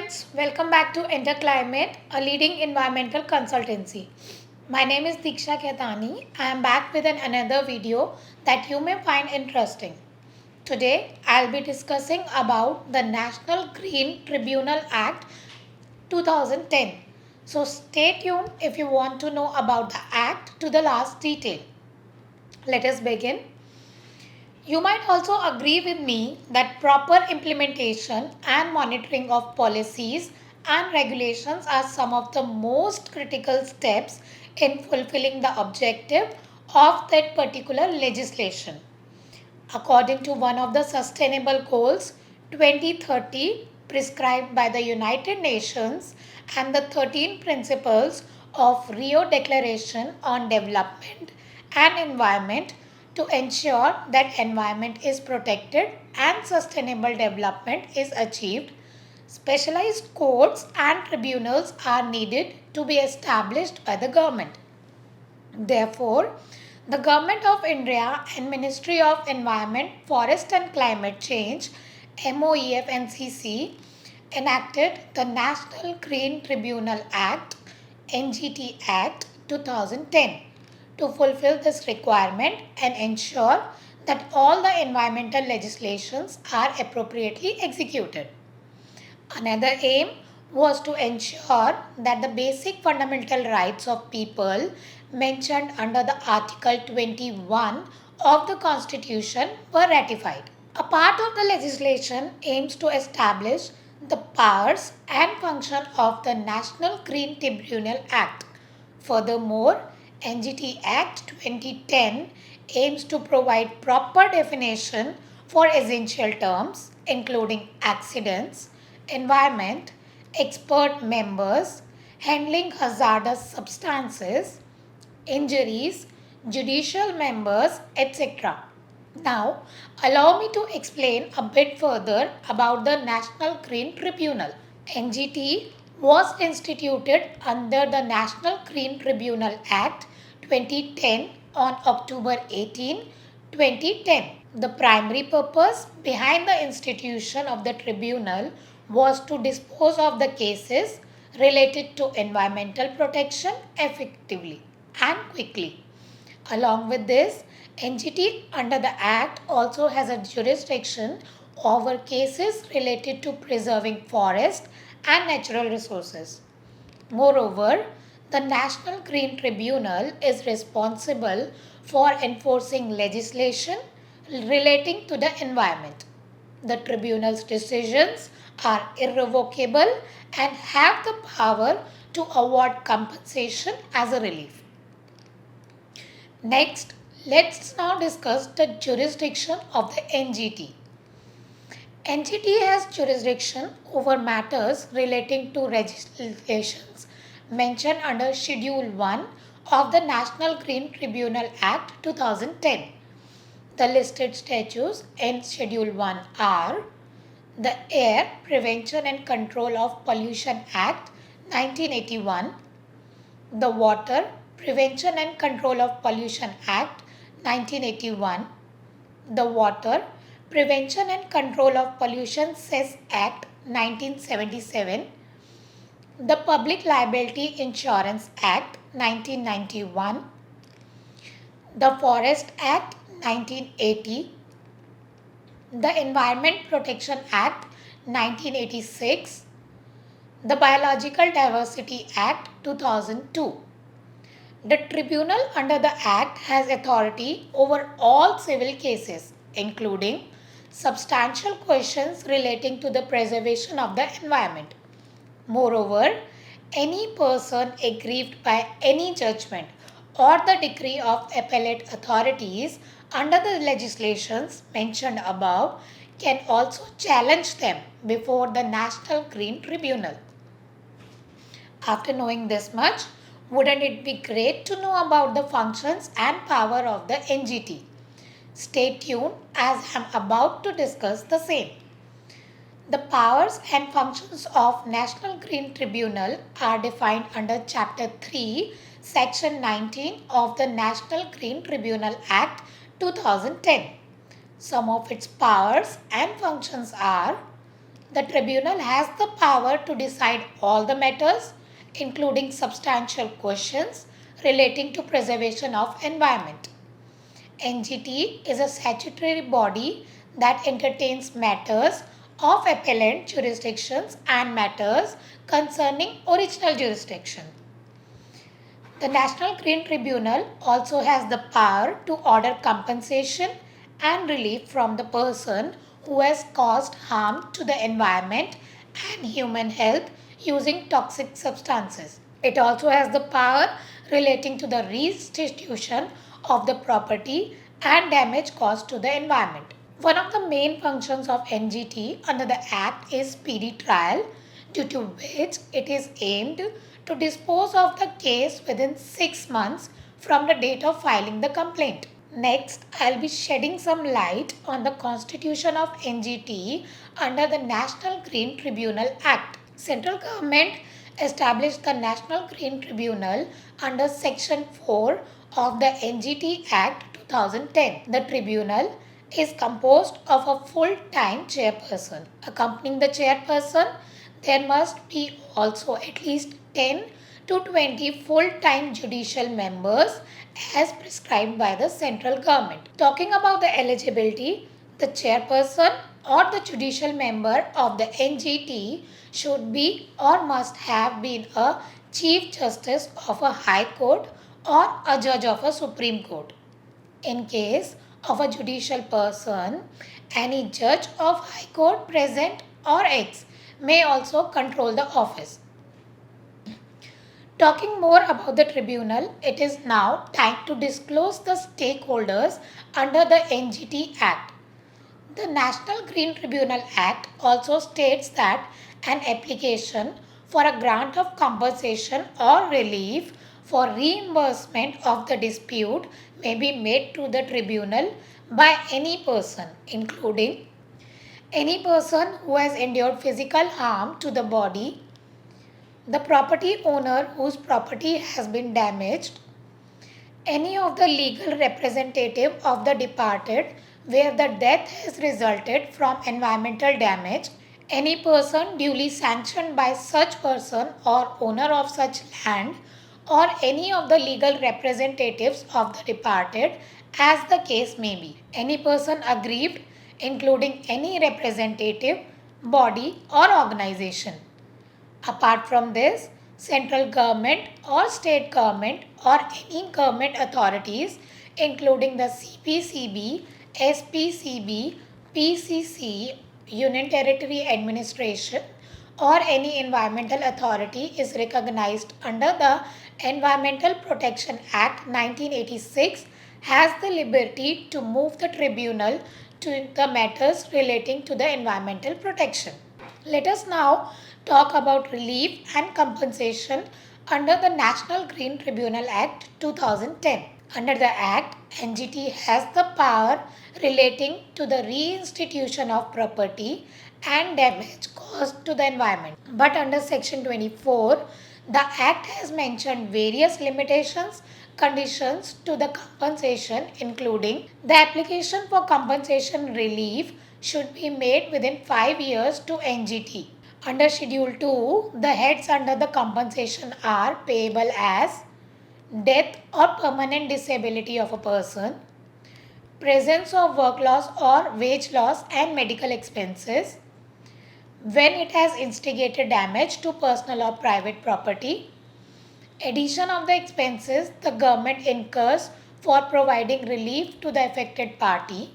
friends, welcome back to Enterclimate, a leading environmental consultancy. My name is Diksha Khetani. I am back with another video that you may find interesting. Today, I'll be discussing about the National Green Tribunal Act 2010. So stay tuned if you want to know about the act to the last detail. Let us begin. You might also agree with me that proper implementation and monitoring of policies and regulations are some of the most critical steps in fulfilling the objective of that particular legislation. According to one of the Sustainable Goals 2030 prescribed by the United Nations and the 13 principles of Rio Declaration on Development and Environment, to ensure that environment is protected and sustainable development is achieved, specialized courts and tribunals are needed to be established by the government. Therefore, the Government of India and Ministry of Environment, Forest and Climate Change MoEF&CC enacted the National Green Tribunal Act NGT Act 2010 to fulfill this requirement and ensure that all the environmental legislations are appropriately executed. Another aim was to ensure that the basic fundamental rights of people mentioned under the Article 21 of the Constitution were ratified. A part of the legislation aims to establish the powers and function of the National Green Tribunal Act. Furthermore, NGT Act 2010 aims to provide proper definition for essential terms including accidents, environment, expert members, handling hazardous substances, injuries, judicial members, etc. Now, allow me to explain a bit further about the National Green Tribunal. NGT was instituted under the National Green Tribunal Act 2010 on October 18, 2010. The primary purpose behind the institution of the tribunal was to dispose of the cases related to environmental protection effectively and quickly. Along with this, NGT under the Act also has a jurisdiction over cases related to preserving forest and natural resources. Moreover, the National Green Tribunal is responsible for enforcing legislation relating to the environment. The tribunal's decisions are irrevocable and have the power to award compensation as a relief. Next, let's now discuss the jurisdiction of the NGT. NGT has jurisdiction over matters relating to legislations mentioned under Schedule 1 of the National Green Tribunal Act 2010. The listed statutes in Schedule 1 are the Air Prevention and Control of Pollution Act 1981, the Water Prevention and Control of Pollution Act 1981, the Water Prevention and Control of Pollution Cess Act 1977, the Public Liability Insurance Act 1991, the Forest Act 1980, the Environment Protection Act 1986, the Biological Diversity Act 2002. The tribunal under the Act has authority over all civil cases, including substantial questions relating to the preservation of the environment. Moreover, any person aggrieved by any judgment or the decree of appellate authorities under the legislations mentioned above can also challenge them before the National Green Tribunal. After knowing this much, wouldn't it be great to know about the functions and power of the NGT? Stay tuned as I am about to discuss the same. The powers and functions of National Green Tribunal are defined under Chapter 3, Section 19 of the National Green Tribunal Act 2010. Some of its powers and functions are The tribunal has the power to decide all the matters, including substantial questions relating to preservation of environment. NGT is a statutory body that entertains matters of appellant jurisdictions and matters concerning original jurisdiction. The National Green Tribunal also has the power to order compensation and relief from the person who has caused harm to the environment and human health using toxic substances. It also has the power relating to the restitution of the property and damage caused to the environment. One of the main functions of NGT under the Act is speedy trial, due to which it is aimed to dispose of the case within 6 months from the date of filing the complaint. Next, I'll be shedding some light on the constitution of NGT under the National Green Tribunal Act. Central government established the National Green Tribunal under Section 4 of the NGT Act 2010. The tribunal is composed of a full-time chairperson. Accompanying the chairperson, there must be also at least 10 to 20 full-time judicial members as prescribed by the central government. Talking about the eligibility, the chairperson or the judicial member of the NGT should be or must have been a Chief Justice of a High Court or a Judge of a Supreme Court. In case of a judicial person, any judge of High Court present or ex may also control the office. Talking more about the tribunal, it is now time to disclose the stakeholders under the NGT Act. The National Green Tribunal Act also states that an application for a grant of compensation or relief for reimbursement of the dispute may be made to the tribunal by any person, including any person who has endured physical harm to the body, the property owner whose property has been damaged, any of the legal representative of the departed where the death has resulted from environmental damage, any person duly sanctioned by such person or owner of such land, or any of the legal representatives of the departed as the case may be. Any person aggrieved, including any representative, body or organization. Apart from this, central government or state government or any government authorities including the CPCB, SPCB, PCC, Union Territory Administration or any environmental authority is recognized under the Environmental Protection Act 1986 has the liberty to move the tribunal to the matters relating to the environmental protection. Let us now talk about relief and compensation under the National Green Tribunal Act 2010. Under the Act, NGT has the power relating to the reinstitution of property and damage caused to the environment. But under Section 24, the Act has mentioned various limitations, conditions to the compensation, including the application for compensation relief should be made within 5 years to NGT. Under Schedule 2, the heads under the compensation are payable as death or permanent disability of a person, presence of work loss or wage loss and medical expenses, when it has instigated damage to personal or private property, addition of the expenses the government incurs for providing relief to the affected party,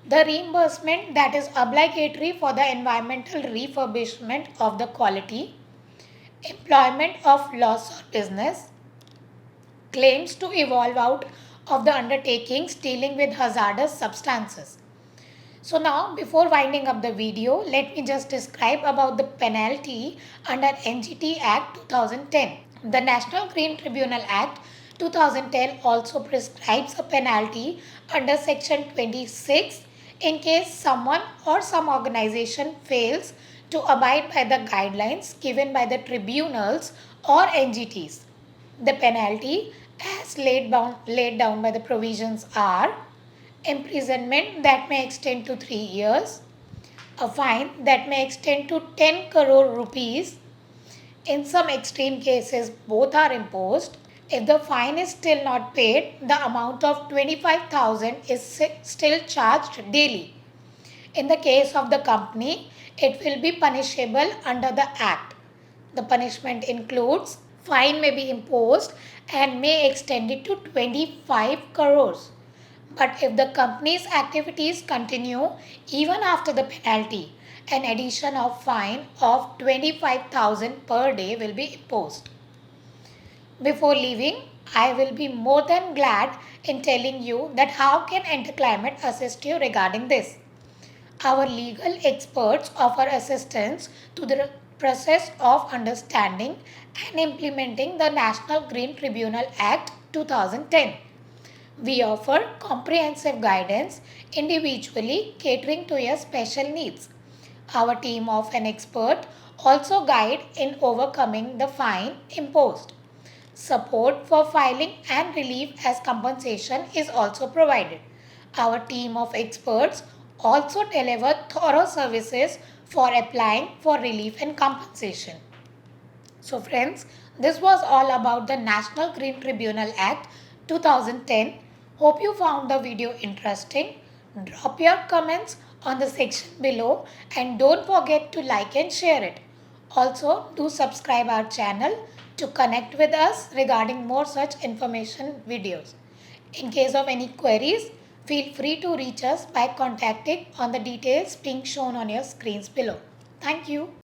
the reimbursement that is obligatory for the environmental refurbishment of the quality, employment of loss or business, claims to evolve out of the undertakings dealing with hazardous substances. So now, before winding up the video, let me just describe about the penalty under NGT Act 2010. The National Green Tribunal Act 2010 also prescribes a penalty under Section 26 in case someone or some organization fails to abide by the guidelines given by the tribunals or NGTs. The penalty as laid down by the provisions are imprisonment that may extend to 3 years, a fine that may extend to 10 crore rupees. In some extreme cases, both are imposed. If the fine is still not paid, the amount of 25,000 is still charged daily. In the case of the company, it will be punishable under the Act. The punishment includes fine may be imposed and may extend it to 25 crores. But if the company's activities continue even after the penalty, an addition of fine of 25,000 per day will be imposed. Before leaving, I will be more than glad in telling you that how can Enterclimate assist you regarding this. Our legal experts offer assistance to the process of understanding and implementing the National Green Tribunal Act 2010. We offer comprehensive guidance individually catering to your special needs. Our team of an expert also guide in overcoming the fine imposed. Support for filing and relief as compensation is also provided. Our team of experts also deliver thorough services for applying for relief and compensation. So friends, this was all about the National Green Tribunal Act 2010. Hope you found the video interesting. Drop your comments on the section below and don't forget to like and share it. Also, do subscribe our channel to connect with us regarding more such information videos. In case of any queries, feel free to reach us by contacting on the details being shown on your screens below. Thank you.